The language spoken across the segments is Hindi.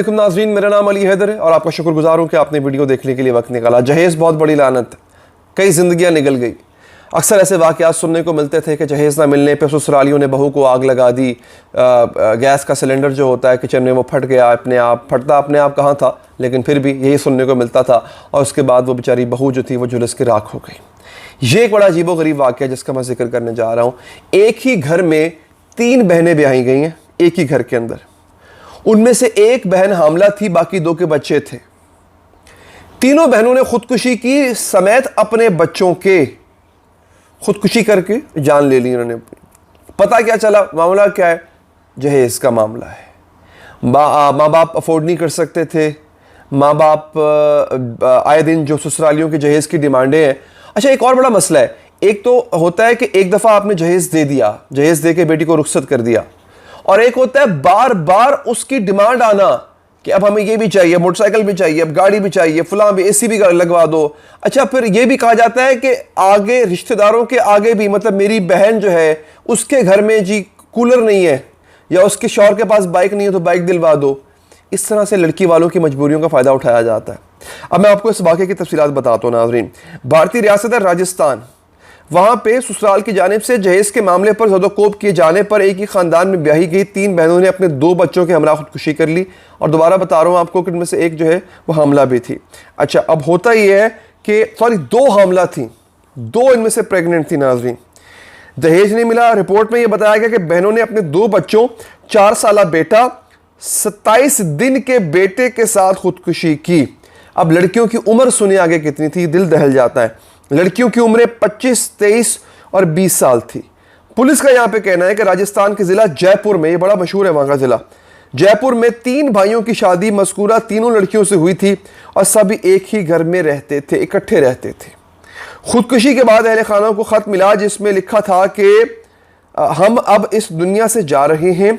वालेकुम नाज़रीन, मेरा नाम अली हैदर है और आपका शुक्रगुजार हूँ कि आपने वीडियो देखने के लिए वक्त निकाला। जहेज़ बहुत बड़ी लानत, कई ज़िंदगियाँ निकल गई। अक्सर ऐसे वाक़यात सुनने को मिलते थे कि जहेज़ ना मिलने पे ससुरालियों ने बहू को आग लगा दी, गैस का सिलेंडर जो होता है किचन में वो फट गया, अपने आप फटता अपने आप कहाँ था, लेकिन फिर भी यही सुनने को मिलता था और उसके बाद वो बेचारी बहू जो थी वो झुलस के राख हो गई। ये एक बड़ा अजीबो-गरीब वाक़या जिसका मैं जिक्र करने जा रहा हूँ। एक ही घर में 3 बहनें ब्याही गई हैं, एक ही घर के अंदर। उनमें से एक बहन हामला थी, बाकी 2 के बच्चे थे। तीनों बहनों ने खुदकुशी की समेत अपने बच्चों के खुदकुशी करके जान ले ली उन्होंने। पता क्या चला, मामला क्या है? जहेज का मामला है। माँ बाप अफोर्ड नहीं कर सकते थे। माँ बाप आए दिन जो ससुरालियों के जहेज की डिमांडें हैं। अच्छा, एक और बड़ा मसला है। एक तो होता है कि एक दफ़ा आपने जहेज दे दिया, जहेज दे के बेटी को रुखसत कर दिया, और एक होता है बार बार उसकी डिमांड आना कि अब हमें ये भी चाहिए, मोटरसाइकिल भी चाहिए, अब गाड़ी भी चाहिए, फलां भी, एसी भी लगवा दो। अच्छा, फिर ये भी कहा जाता है कि आगे रिश्तेदारों के आगे भी, मतलब मेरी बहन जो है उसके घर में जी कूलर नहीं है या उसके शौहर के पास बाइक नहीं है तो बाइक दिलवा दो। इस तरह से लड़की वालों की मजबूरियों का फ़ायदा उठाया जाता है। अब मैं आपको इस वाक़े की तफसीलात बताता हूँ नाज़रीन। भारतीय रियासत है राजस्थान, वहाँ पे ससुराल की जानिब से जहेज के मामले पर ज़दोकोब किए जाने पर एक ही ख़ानदान में ब्याही गई 3 बहनों ने अपने 2 बच्चों के हमरा खुदकुशी कर ली। और दोबारा बता रहा हूँ आपको कि इनमें से एक जो है वो हामला भी थी। अच्छा, अब होता ये है कि 2 हामला थी, 2 इनमें से प्रेग्नेंट थी नाज़रीन। दहेज नहीं मिला। रिपोर्ट में ये बताया गया कि बहनों ने अपने 2 बच्चों, 4 साला बेटा, 27 दिन के बेटे के साथ खुदकुशी की। अब लड़कियों की उम्र सुने आगे कितनी थी, दिल दहल जाता है। लड़कियों की उम्रें 25, 23 और 20 साल थी। पुलिस का यहां पे कहना है कि राजस्थान के जिला जयपुर में, ये बड़ा मशहूर है वहां का जिला, जयपुर में 3 भाइयों की शादी मज़कूरा तीनों लड़कियों से हुई थी और सभी एक ही घर में रहते थे, इकट्ठे रहते थे। खुदकुशी के बाद अहले खाना को खत मिला जिसमें लिखा था कि हम अब इस दुनिया से जा रहे हैं,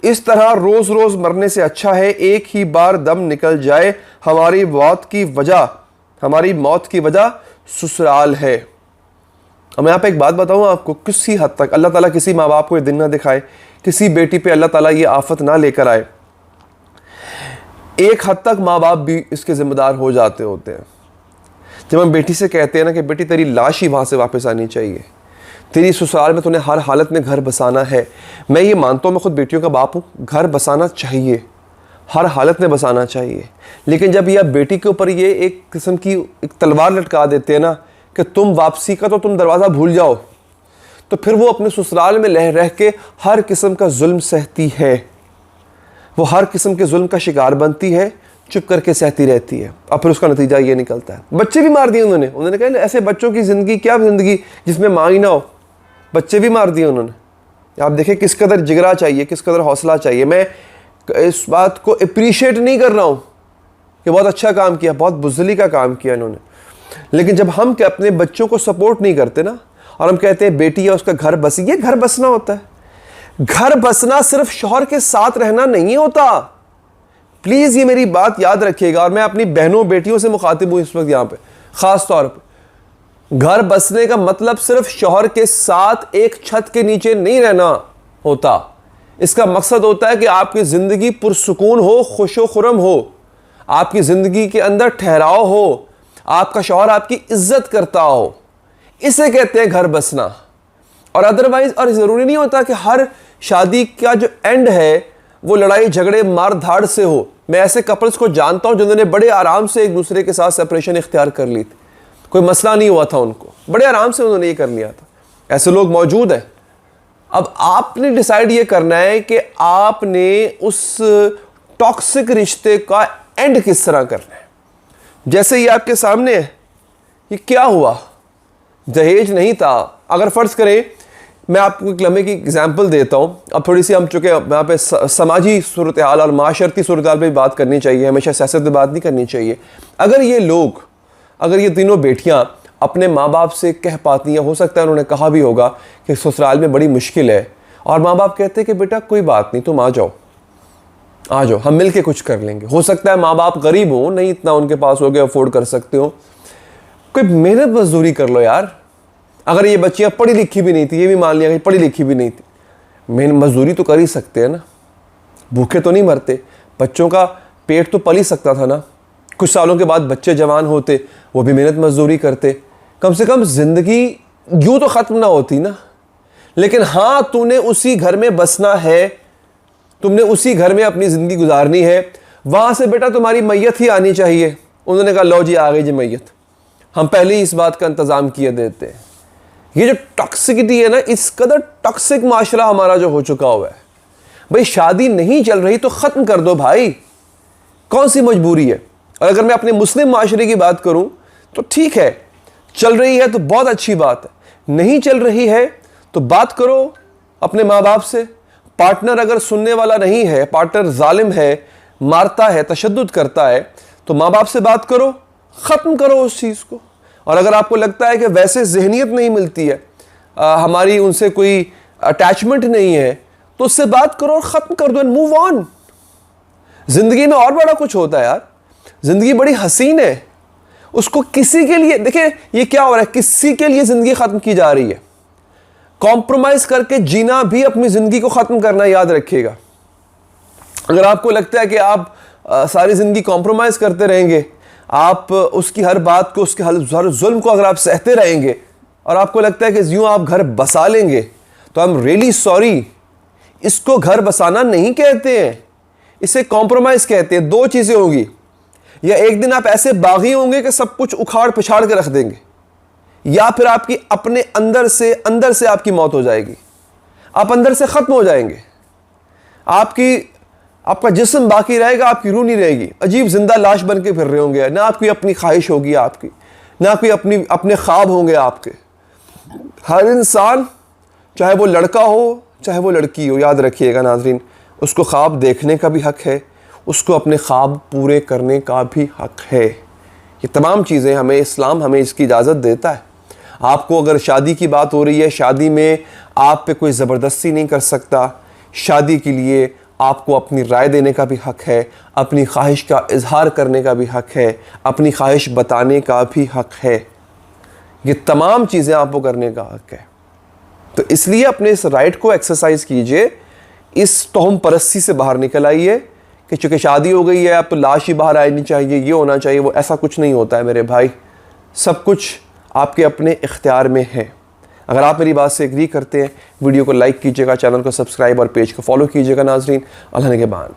इस तरह रोज रोज मरने से अच्छा है एक ही बार दम निकल जाए। हमारी मौत की वजह ससुराल है। अब मैं यहाँ पे एक बात बताऊँ आपको, किसी हद तक अल्लाह ताला किसी माँ बाप को ये दिन ना दिखाए, किसी बेटी पे अल्लाह ताला ये आफत ना लेकर आए। एक हद तक माँ बाप भी इसके जिम्मेदार हो जाते होते हैं। जब हम बेटी से कहते हैं ना कि बेटी तेरी लाश ही वहाँ से वापस आनी चाहिए, तेरी ससुराल में तूने हर हालत में घर बसाना है। मैं ये मानता हूँ, मैं खुद बेटियों का बाप हूँ, घर बसाना चाहिए, हर हालत में बसाना चाहिए। लेकिन जब यह बेटी के ऊपर ये एक किस्म की एक तलवार लटका देते हैं ना कि तुम वापसी का तो तुम दरवाज़ा भूल जाओ, तो फिर वो अपने ससुराल में रह के हर किस्म का जुल्म सहती है। वो हर किस्म के जुल्म का शिकार बनती है, चुप करके सहती रहती है, और फिर उसका नतीजा ये निकलता है। बच्चे भी मार दिए उन्होंने कहा ऐसे बच्चों की ज़िंदगी, क्या ज़िंदगी जिसमें माँ ही ना हो, बच्चे भी मार दिए उन्होंने। आप देखें किस कदर जिगरा चाहिए, किस कदर हौसला चाहिए। मैं इस बात को अप्रिशिएट नहीं कर रहा हूँ कि बहुत अच्छा काम किया, बहुत बुज़दिली का काम किया इन्होंने, लेकिन जब हम के अपने बच्चों को सपोर्ट नहीं करते ना, और हम कहते हैं बेटी है उसका घर बसी, ये घर बसना होता है। घर बसना सिर्फ शौहर के साथ रहना नहीं होता। प्लीज़ ये मेरी बात याद रखिएगा, और मैं अपनी बहनों बेटियों से मुखातिब हूँ इस वक्त यहाँ पे ख़ास तौर पर। घर बसने का मतलब सिर्फ शौहर के साथ एक छत के नीचे नहीं रहना होता। इसका मकसद होता है कि आपकी ज़िंदगी पुरसुकून हो, खुशो खुरम हो, आपकी ज़िंदगी के अंदर ठहराव हो, आपका शौहर आपकी इज्जत करता हो। इसे कहते हैं घर बसना। और अदरवाइज, और ज़रूरी नहीं होता कि हर शादी का जो एंड है वो लड़ाई झगड़े मार धाड़ से हो। मैं ऐसे कपल्स को जानता हूं जिन्होंने बड़े आराम से एक दूसरे के साथ सेपरेशन इख्तियार कर ली थी, कोई मसला नहीं हुआ था उनको, बड़े आराम से उन्होंने ये कर लिया था। ऐसे लोग मौजूद हैं। अब आपने डिसाइड ये करना है कि आपने उस टॉक्सिक रिश्ते का एंड किस तरह करना है। जैसे ये आपके सामने है, ये क्या हुआ, दहेज नहीं था। अगर फ़र्ज़ करें, मैं आपको एक लम्हे की एग्जांपल देता हूँ। अब थोड़ी सी हम चूँकि यहाँ पे समाजी सूरत हाल और माशरती सूरत हाल पर भी बात करनी चाहिए, हमेशा सियासत में बात नहीं करनी चाहिए। अगर ये तीनों बेटियाँ अपने माँ बाप से कह पाती हैं, हो सकता है उन्होंने कहा भी होगा कि ससुराल में बड़ी मुश्किल है, और माँ बाप कहते हैं कि बेटा कोई बात नहीं, तुम आ जाओ, हम मिल के कुछ कर लेंगे। हो सकता है माँ बाप गरीब हो, नहीं इतना उनके पास हो गया अफोर्ड कर सकते हो, कोई मेहनत मजदूरी कर लो यार। अगर ये बच्चियाँ पढ़ी लिखी भी नहीं थी, ये भी मान लिया कि पढ़ी लिखी भी नहीं थी, मेहनत मजदूरी तो कर ही सकते हैं ना, भूखे तो नहीं मरते। बच्चों का पेट तो पल ही सकता था ना। कुछ सालों के बाद बच्चे जवान होते, वो भी मेहनत मजदूरी करते, कम से कम ज़िंदगी यूँ तो ख़त्म ना होती ना। लेकिन हाँ, तूने उसी घर में बसना है, तुमने उसी घर में अपनी ज़िंदगी गुजारनी है, वहाँ से बेटा तुम्हारी मैयत ही आनी चाहिए। उन्होंने कहा लो जी आ गई जी मैयत, हम पहले ही इस बात का इंतज़ाम किए देते हैं। ये जो टॉक्सिसिटी है ना, इस कदर टॉक्सिक माशरा हमारा जो हो चुका हुआ है। भाई शादी नहीं चल रही तो ख़त्म कर दो भाई, कौन सी मजबूरी है। और अगर मैं अपने मुस्लिम माशरे की बात करूँ तो ठीक है, चल रही है तो बहुत अच्छी बात है, नहीं चल रही है तो बात करो अपने माँ बाप से। पार्टनर अगर सुनने वाला नहीं है, पार्टनर जालिम है, मारता है, तशद्दुद करता है, तो माँ बाप से बात करो, ख़त्म करो उस चीज़ को। और अगर आपको लगता है कि वैसे जहनीत नहीं मिलती है, हमारी उनसे कोई अटैचमेंट नहीं है, तो उससे बात करो और ख़त्म कर दो एंड मूव ऑन। ज़िंदगी में और बड़ा कुछ होता है यार, ज़िंदगी बड़ी हसीन है, उसको किसी के लिए, देखिए ये क्या हो रहा है, किसी के लिए ज़िंदगी ख़त्म की जा रही है। कॉम्प्रोमाइज़ करके जीना भी अपनी ज़िंदगी को ख़त्म करना, याद रखिएगा। अगर आपको लगता है कि आप सारी ज़िंदगी कॉम्प्रोमाइज़ करते रहेंगे, आप उसकी हर बात को, उसके हर जुल्म को अगर आप सहते रहेंगे और आपको लगता है कि यूँ आप घर बसा लेंगे, तो आई एम रियली सॉरी, इसको घर बसाना नहीं कहते हैं, इसे कॉम्प्रोमाइज़ कहते हैं। दो चीज़ें होंगी, या एक दिन आप ऐसे बागी होंगे कि सब कुछ उखाड़ पिछाड़ के रख देंगे, या फिर आपकी अपने अंदर से आपकी मौत हो जाएगी, आप अंदर से ख़त्म हो जाएंगे, आपका जिस्म बाकी रहेगा, आपकी रूह नहीं रहेगी, अजीब जिंदा लाश बन के फिर रहे होंगे। ना आपकी अपनी ख्वाहिश होगी आपकी, ना कोई अपने ख्वाब होंगे आपके। हर इंसान, चाहे वो लड़का हो चाहे वो लड़की हो, याद रखिएगा नाज़रीन, उसको ख्वाब देखने का भी हक है, उसको अपने ख्वाब पूरे करने का भी हक है। ये तमाम चीज़ें हमें इस्लाम हमें इसकी इजाज़त देता है। आपको अगर शादी की बात हो रही है, शादी में आप पे कोई ज़बरदस्ती नहीं कर सकता। शादी के लिए आपको अपनी राय देने का भी हक है, अपनी ख्वाहिश का इजहार करने का भी हक है, अपनी ख्वाहिश बताने का भी हक है। ये तमाम चीज़ें आपको करने का हक है। तो इसलिए अपने इस राइट को एक्सरसाइज कीजिए, इस तोहम परस्ती से बाहर निकल आइए कि चूँकि शादी हो गई है अब तो लाश ही बाहर आनी चाहिए, ये होना चाहिए, वो ऐसा कुछ नहीं होता है मेरे भाई। सब कुछ आपके अपने इख्तियार में है। अगर आप मेरी बात से एग्री करते हैं, वीडियो को लाइक कीजिएगा, चैनल को सब्सक्राइब और पेज को फॉलो कीजिएगा नाज़रीन। अल्लाह ने के बाद।